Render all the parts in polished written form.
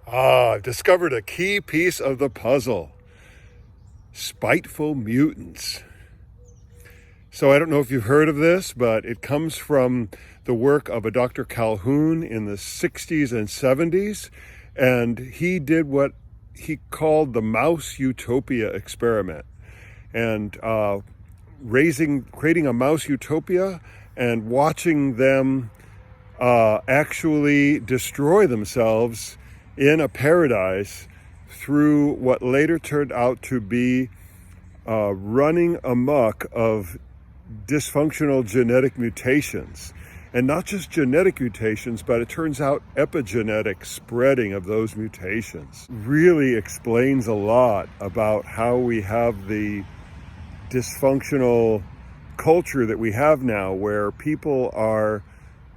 I've discovered a key piece of the puzzle. Spiteful Mutants. So I don't know if you've heard of this, but it comes from the work of a Dr. Calhoun in the 60s and 70s. And he did what he called the mouse utopia experiment. And creating a mouse utopia and watching them actually destroy themselves in a paradise through what later turned out to be running amok of dysfunctional genetic mutations. And not just genetic mutations, but it turns out epigenetic spreading of those mutations really explains a lot about how we have the dysfunctional culture that we have now, where people are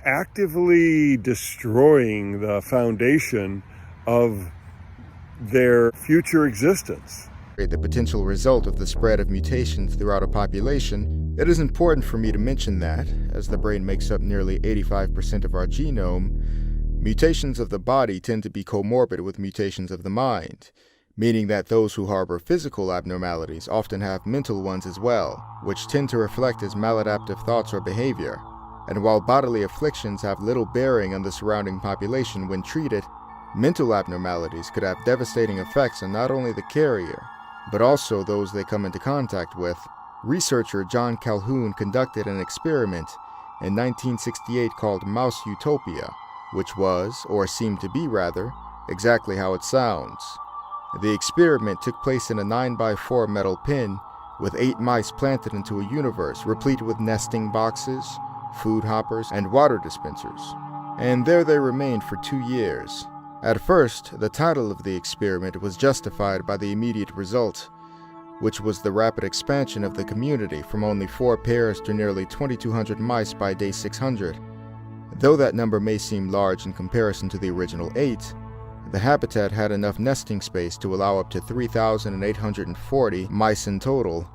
actively destroying the foundation of their future existence. The potential result of the spread of mutations throughout a population, it is important for me to mention that, as the brain makes up nearly 85% of our genome, mutations of the body tend to be comorbid with mutations of the mind, meaning that those who harbor physical abnormalities often have mental ones as well, which tend to reflect as maladaptive thoughts or behavior. And while bodily afflictions have little bearing on the surrounding population when treated, mental abnormalities could have devastating effects on not only the carrier, but also those they come into contact with. Researcher John Calhoun conducted an experiment in 1968 called Mouse Utopia, which was, or seemed to be rather, exactly how it sounds. The experiment took place in a 9x4 metal pin with 8 mice planted into a universe replete with nesting boxes, food hoppers, and water dispensers. And there they remained for 2 years. At first, the title of the experiment was justified by the immediate result, which was the rapid expansion of the community from only 4 pairs to nearly 2,200 mice by day 600. Though that number may seem large in comparison to the original 8, the habitat had enough nesting space to allow up to 3,840 mice in total.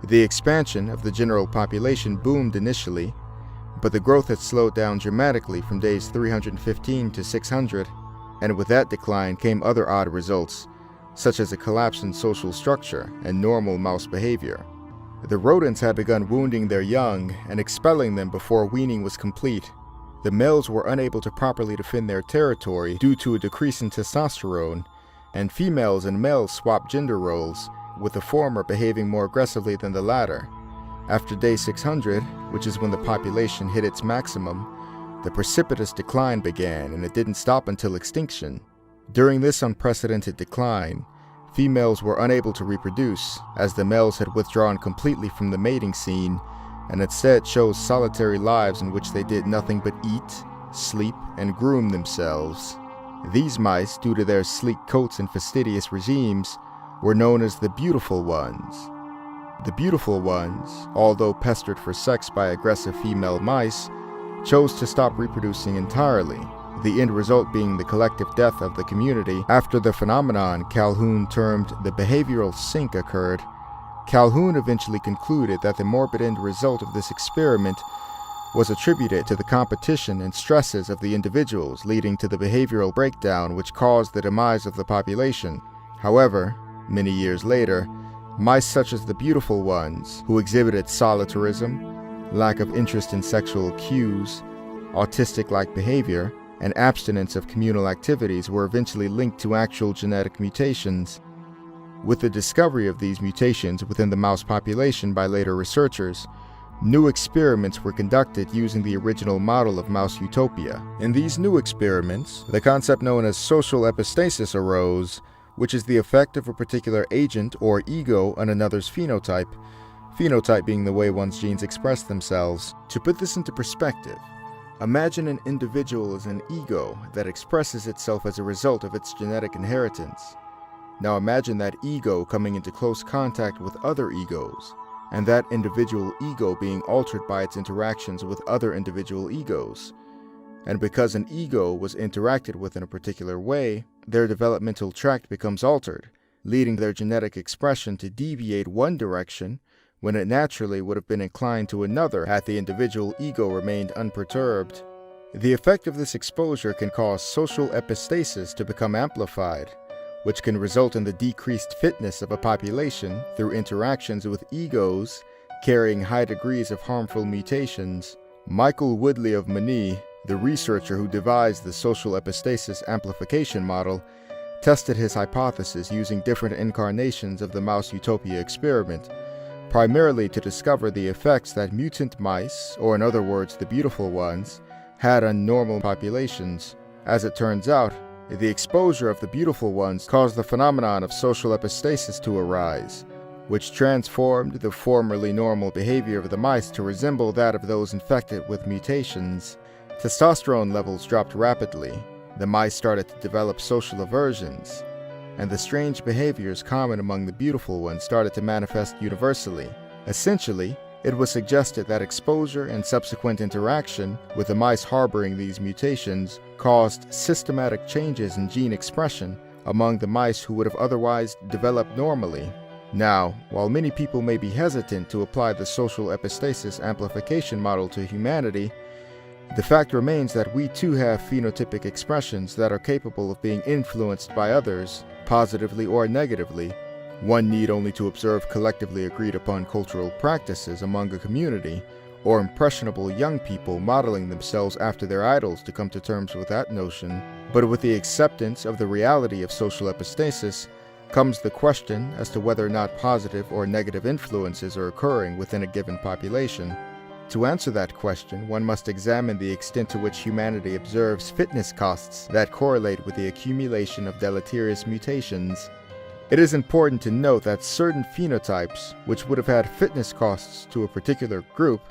The expansion of the general population boomed initially, but the growth had slowed down dramatically from days 315 to 600. And with that decline came other odd results, such as a collapse in social structure and normal mouse behavior. The rodents had begun wounding their young and expelling them before weaning was complete. The males were unable to properly defend their territory due to a decrease in testosterone, and females and males swapped gender roles, with the former behaving more aggressively than the latter. After day 600, which is when the population hit its maximum, the precipitous decline began, and it didn't stop until extinction. During this unprecedented decline, females were unable to reproduce, as the males had withdrawn completely from the mating scene, and instead chose solitary lives in which they did nothing but eat, sleep, and groom themselves. These mice, due to their sleek coats and fastidious regimes, were known as the beautiful ones. The beautiful ones, although pestered for sex by aggressive female mice, chose to stop reproducing entirely, the end result being the collective death of the community. After the phenomenon Calhoun termed the behavioral sink occurred, Calhoun eventually concluded that the morbid end result of this experiment was attributed to the competition and stresses of the individuals, leading to the behavioral breakdown which caused the demise of the population. However, many years later, mice such as the beautiful ones, who exhibited solitarism, lack of interest in sexual cues, autistic-like behavior, and abstinence of communal activities were eventually linked to actual genetic mutations. With the discovery of these mutations within the mouse population by later researchers, new experiments were conducted using the original model of Mouse Utopia. In these new experiments, the concept known as social epistasis arose, which is the effect of a particular agent or ego on another's phenotype being the way one's genes express themselves. To put this into perspective, imagine an individual as an ego that expresses itself as a result of its genetic inheritance. Now imagine that ego coming into close contact with other egos, and that individual ego being altered by its interactions with other individual egos. And because an ego was interacted with in a particular way, their developmental tract becomes altered, leading their genetic expression to deviate one direction when it naturally would have been inclined to another had the individual ego remained unperturbed. The effect of this exposure can cause social epistasis to become amplified, which can result in the decreased fitness of a population through interactions with egos carrying high degrees of harmful mutations. Michael Woodley of Mani, the researcher who devised the social epistasis amplification model, tested his hypothesis using different incarnations of the mouse Utopia experiment, primarily to discover the effects that mutant mice, or in other words, the beautiful ones, had on normal populations. As it turns out, the exposure of the beautiful ones caused the phenomenon of social epistasis to arise, which transformed the formerly normal behavior of the mice to resemble that of those infected with mutations. Testosterone levels dropped rapidly, the mice started to develop social aversions, and the strange behaviors common among the beautiful ones started to manifest universally. Essentially, it was suggested that exposure and subsequent interaction with the mice harboring these mutations caused systematic changes in gene expression among the mice who would have otherwise developed normally. Now, while many people may be hesitant to apply the social epistasis amplification model to humanity, the fact remains that we too have phenotypic expressions that are capable of being influenced by others, positively or negatively. One need only to observe collectively agreed upon cultural practices among a community, or impressionable young people modeling themselves after their idols to come to terms with that notion. But with the acceptance of the reality of social epistasis comes the question as to whether or not positive or negative influences are occurring within a given population. To answer that question, one must examine the extent to which humanity observes fitness costs that correlate with the accumulation of deleterious mutations. It is important to note that certain phenotypes, which would have had fitness costs to a particular group,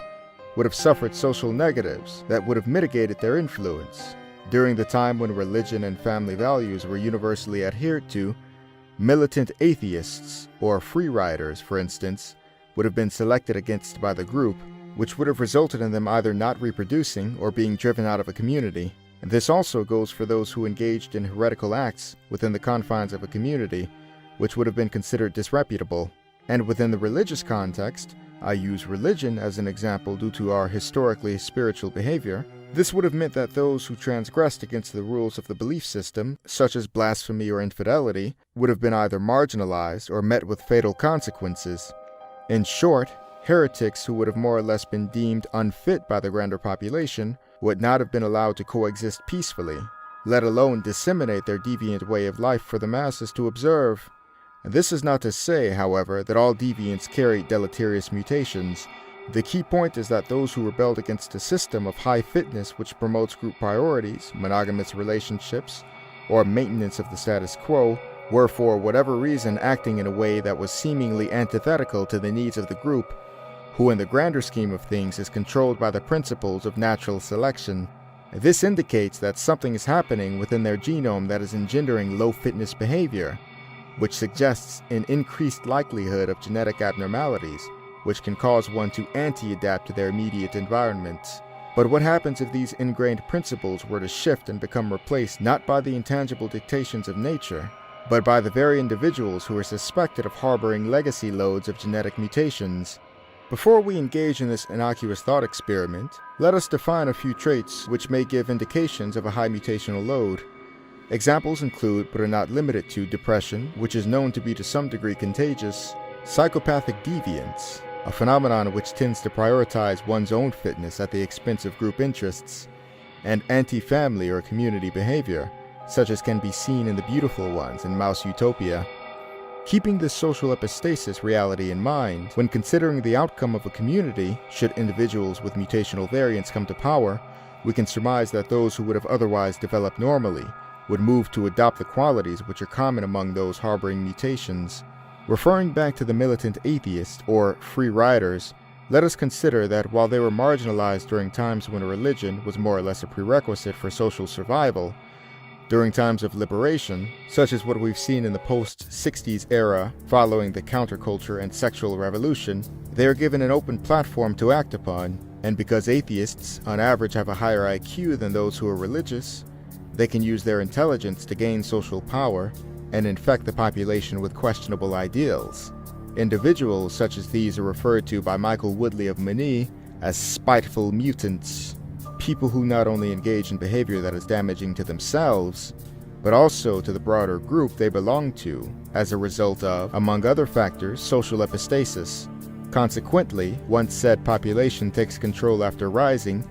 would have suffered social negatives that would have mitigated their influence. During the time when religion and family values were universally adhered to, militant atheists, or free riders, for instance, would have been selected against by the group, which would have resulted in them either not reproducing or being driven out of a community. And this also goes for those who engaged in heretical acts within the confines of a community, which would have been considered disreputable. And within the religious context, I use religion as an example due to our historically spiritual behavior, this would have meant that those who transgressed against the rules of the belief system, such as blasphemy or infidelity, would have been either marginalized or met with fatal consequences. In short, heretics who would have more or less been deemed unfit by the grander population would not have been allowed to coexist peacefully, let alone disseminate their deviant way of life for the masses to observe. And this is not to say, however, that all deviants carry deleterious mutations. The key point is that those who rebelled against a system of high fitness which promotes group priorities, monogamous relationships, or maintenance of the status quo, were for whatever reason acting in a way that was seemingly antithetical to the needs of the group, who in the grander scheme of things is controlled by the principles of natural selection. This indicates that something is happening within their genome that is engendering low fitness behavior, which suggests an increased likelihood of genetic abnormalities, which can cause one to anti-adapt to their immediate environment. But what happens if these ingrained principles were to shift and become replaced not by the intangible dictations of nature, but by the very individuals who are suspected of harboring legacy loads of genetic mutations? Before we engage in this innocuous thought experiment, let us define a few traits which may give indications of a high mutational load. Examples include, but are not limited to, depression, which is known to be to some degree contagious, psychopathic deviance, a phenomenon which tends to prioritize one's own fitness at the expense of group interests, and anti-family or community behavior, such as can be seen in the beautiful ones in Mouse Utopia. Keeping this social epistasis reality in mind, when considering the outcome of a community, should individuals with mutational variants come to power, we can surmise that those who would have otherwise developed normally would move to adopt the qualities which are common among those harboring mutations. Referring back to the militant atheists, or free riders, let us consider that while they were marginalized during times when religion was more or less a prerequisite for social survival, during times of liberation, such as what we've seen in the post-60s era following the counterculture and sexual revolution, they are given an open platform to act upon, and because atheists on average have a higher IQ than those who are religious, they can use their intelligence to gain social power and infect the population with questionable ideals. Individuals such as these are referred to by Michael Woodley of Mani as spiteful mutants. people who not only engage in behavior that is damaging to themselves, but also to the broader group they belong to, as a result of, among other factors, social epistasis. Consequently, once said population takes control after rising,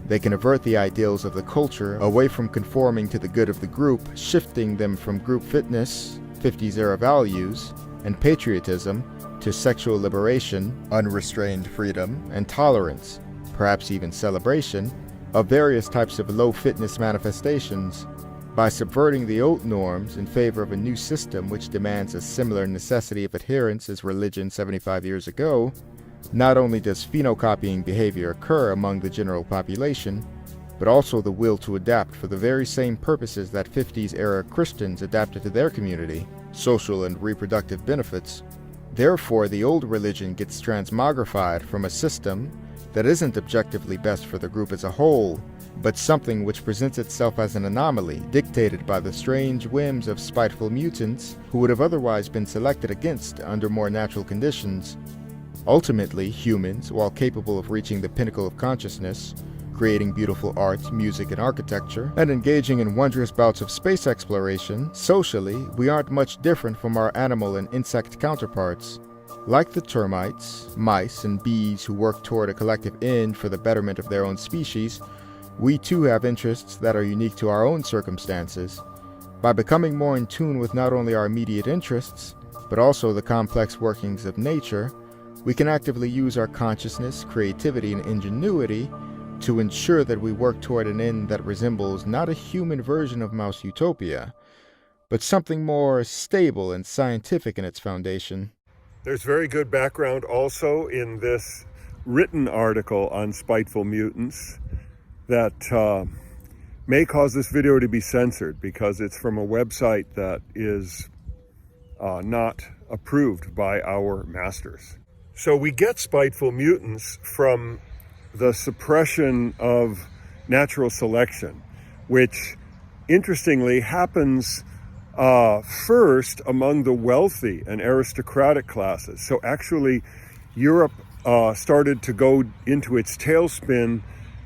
they can avert the ideals of the culture away from conforming to the good of the group, shifting them from group fitness, 50s era values, and patriotism to sexual liberation, unrestrained freedom, and tolerance, perhaps even celebration, of various types of low fitness manifestations. By subverting the old norms in favor of a new system which demands a similar necessity of adherence as religion 75 years ago, not only does phenocopying behavior occur among the general population, but also the will to adapt for the very same purposes that 50s era Christians adapted to their community, social and reproductive benefits. Therefore, the old religion gets transmogrified from a system that isn't objectively best for the group as a whole, but something which presents itself as an anomaly dictated by the strange whims of spiteful mutants who would have otherwise been selected against under more natural conditions. Ultimately, humans, while capable of reaching the pinnacle of consciousness, creating beautiful art, music, and architecture, and engaging in wondrous bouts of space exploration, socially, we aren't much different from our animal and insect counterparts. Like the termites, mice, and bees who work toward a collective end for the betterment of their own species, we too have interests that are unique to our own circumstances. By becoming more in tune with not only our immediate interests, but also the complex workings of nature, we can actively use our consciousness, creativity, and ingenuity to ensure that we work toward an end that resembles not a human version of Mouse Utopia, but something more stable and scientific in its foundation. There's very good background also in this written article on Spiteful Mutants that may cause this video to be censored because it's from a website that is not approved by our masters. So we get Spiteful Mutants from the suppression of natural selection, which interestingly happens first among the wealthy and aristocratic classes. So actually Europe started to go into its tailspin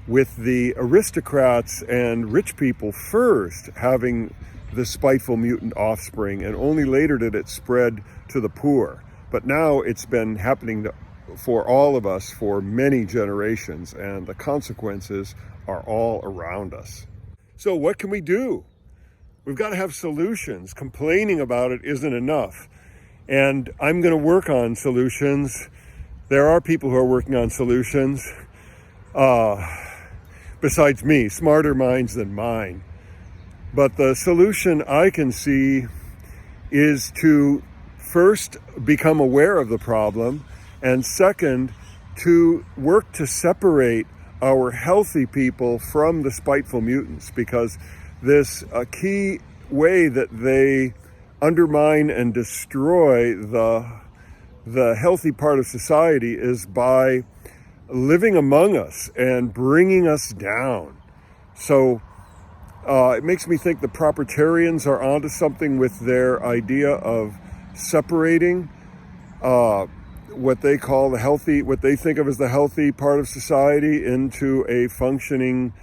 with the aristocrats and rich people first having the spiteful mutant offspring, and only later did it spread to the poor. But now it's been happening for all of us for many generations, and the consequences are all around us. So what can we do? We've got to have solutions. Complaining about it isn't enough. And I'm going to work on solutions. There are people who are working on solutions. Besides me, smarter minds than mine. But the solution I can see is to first become aware of the problem, and second, to work to separate our healthy people from the spiteful mutants, because this key way that they undermine and destroy the healthy part of society is by living among us and bringing us down. So it makes me think the proprietarians are onto something with their idea of separating what they call the healthy, what they think of as the healthy part of society into a functioning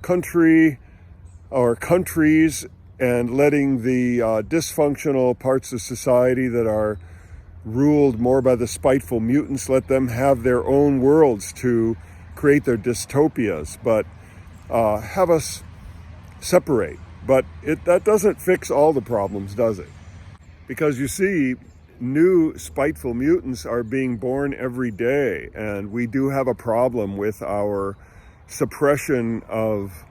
country or countries, and letting the dysfunctional parts of society that are ruled more by the spiteful mutants, let them have their own worlds to create their dystopias, but have us separate. But that doesn't fix all the problems, does it? Because you see, new spiteful mutants are being born every day, and we do have a problem with our suppression of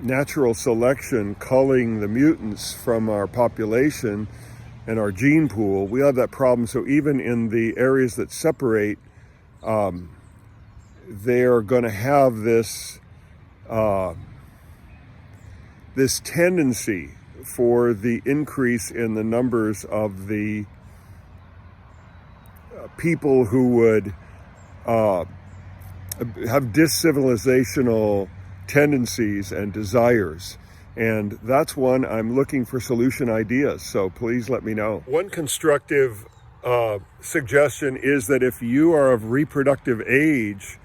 natural selection culling the mutants from our population and our gene pool. We have that problem. So even in the areas that separate, they're going to have this this tendency for the increase in the numbers of the people who would have discivilizational tendencies and desires. And that's one I'm looking for solution ideas, so please let me know. One constructive suggestion is that if you are of reproductive age,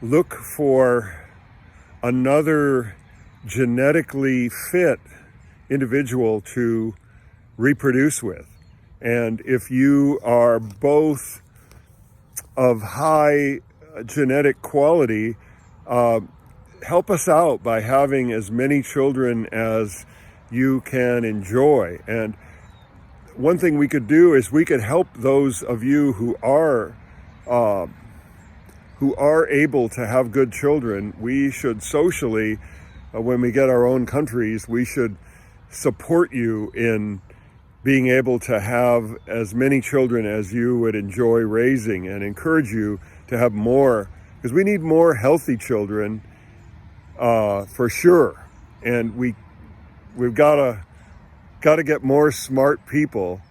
look for another genetically fit individual to reproduce with. And if you are both of high genetic quality, help us out by having as many children as you can enjoy. And one thing we could do is we could help those of you who are able to have good children. We should socially, when we get our own countries, we should support you in being able to have as many children as you would enjoy raising, and encourage you to have more, because we need more healthy children for sure. And we've got to get more smart people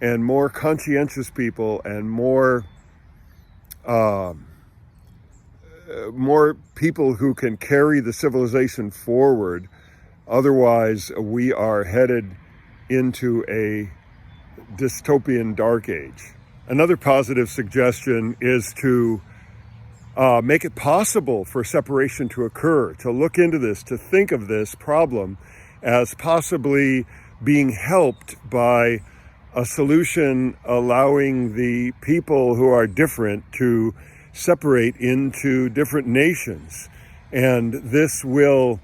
and more conscientious people and more people who can carry the civilization forward. Otherwise, we are headed into a dystopian dark age. Another positive suggestion is to make it possible for separation to occur, to look into this, to think of this problem as possibly being helped by a solution allowing the people who are different to separate into different nations. And this will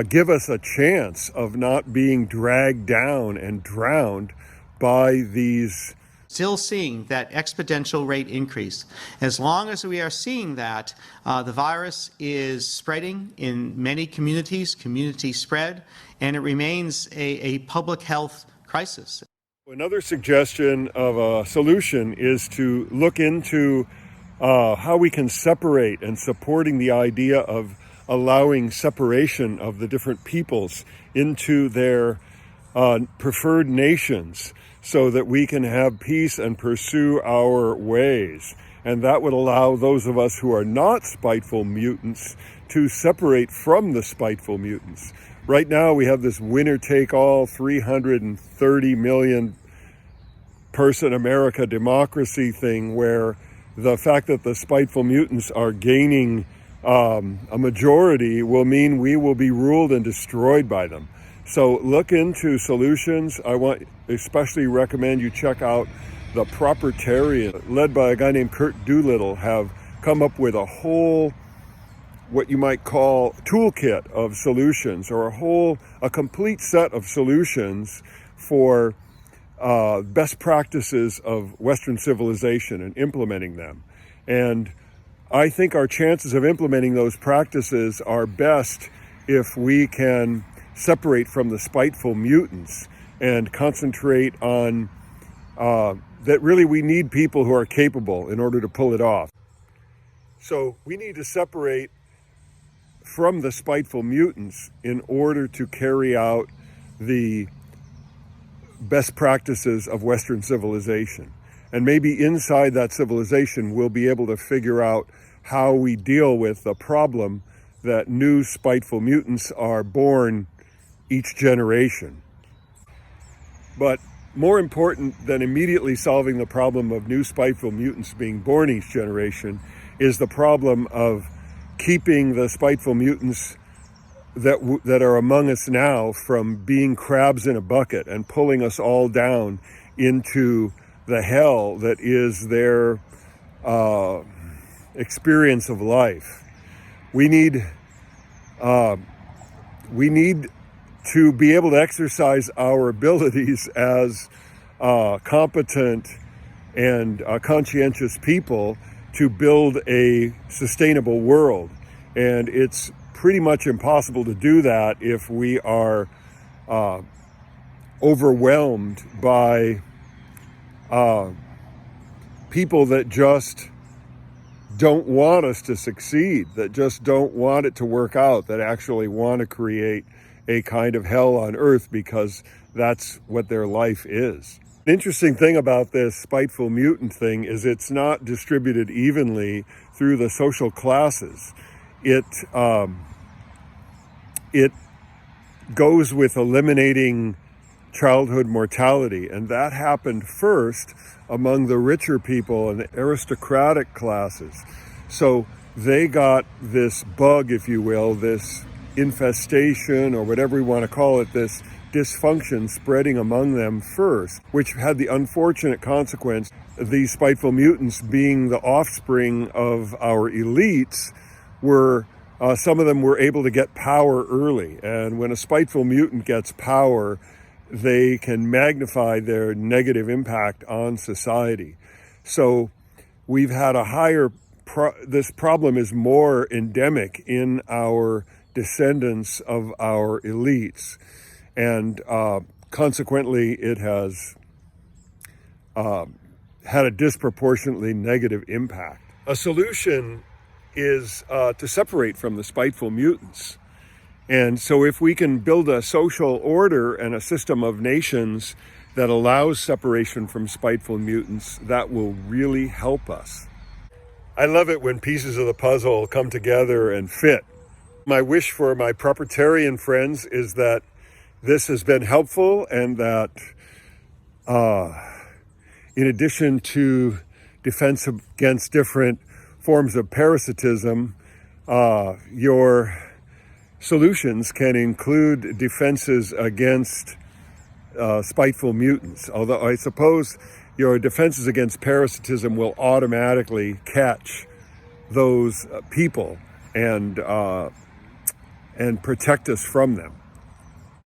give us a chance of not being dragged down and drowned by these. Still seeing that exponential rate increase. As long as we are seeing that, the virus is spreading in many communities, community spread, and it remains a public health crisis. Another suggestion of a solution is to look into how we can separate, and supporting the idea of allowing separation of the different peoples into their preferred nations, so that we can have peace and pursue our ways. And that would allow those of us who are not spiteful mutants to separate from the spiteful mutants. Right now we have this winner-take-all 330 million person America democracy thing, where the fact that the spiteful mutants are gaining a majority will mean we will be ruled and destroyed by them. So look into solutions. I want especially recommend you check out the Propertarian, led by a guy named Kurt Doolittle, have come up with a whole, what you might call, toolkit of solutions, or a complete set of solutions for best practices of Western civilization and implementing them. And I think our chances of implementing those practices are best if we can separate from the spiteful mutants and concentrate on that really we need people who are capable in order to pull it off. So we need to separate from the spiteful mutants in order to carry out the best practices of Western civilization. And maybe inside that civilization, we'll be able to figure out how we deal with the problem that new spiteful mutants are born each generation. But more important than immediately solving the problem of new spiteful mutants being born each generation is the problem of keeping the spiteful mutants that are among us now from being crabs in a bucket and pulling us all down into the hell that is their experience of life. We need to be able to exercise our abilities as competent and conscientious people to build a sustainable world. And it's pretty much impossible to do that if we are overwhelmed by people that just don't want us to succeed, that just don't want it to work out, that actually want to create a kind of hell on earth because that's what their life is. An interesting thing about this spiteful mutant thing is it's not distributed evenly through the social classes. It goes with eliminating childhood mortality, and that happened first among the richer people and the aristocratic classes. So they got this bug, if you will, this infestation or whatever we want to call it, this dysfunction spreading among them first, which had the unfortunate consequence, these spiteful mutants being the offspring of our elites, were some of them were able to get power early. And when a spiteful mutant gets power, they can magnify their negative impact on society. So we've had a higher, this problem is more endemic in our descendants of our elites. And consequently, it has had a disproportionately negative impact. A solution is to separate from the spiteful mutants. And so if we can build a social order and a system of nations that allows separation from spiteful mutants, that will really help us. I love it when pieces of the puzzle come together and fit. My wish for my proprietarian friends is that this has been helpful, and that in addition to defense against different forms of parasitism, your solutions can include defenses against spiteful mutants. Although I suppose your defenses against parasitism will automatically catch those people and protect us from them.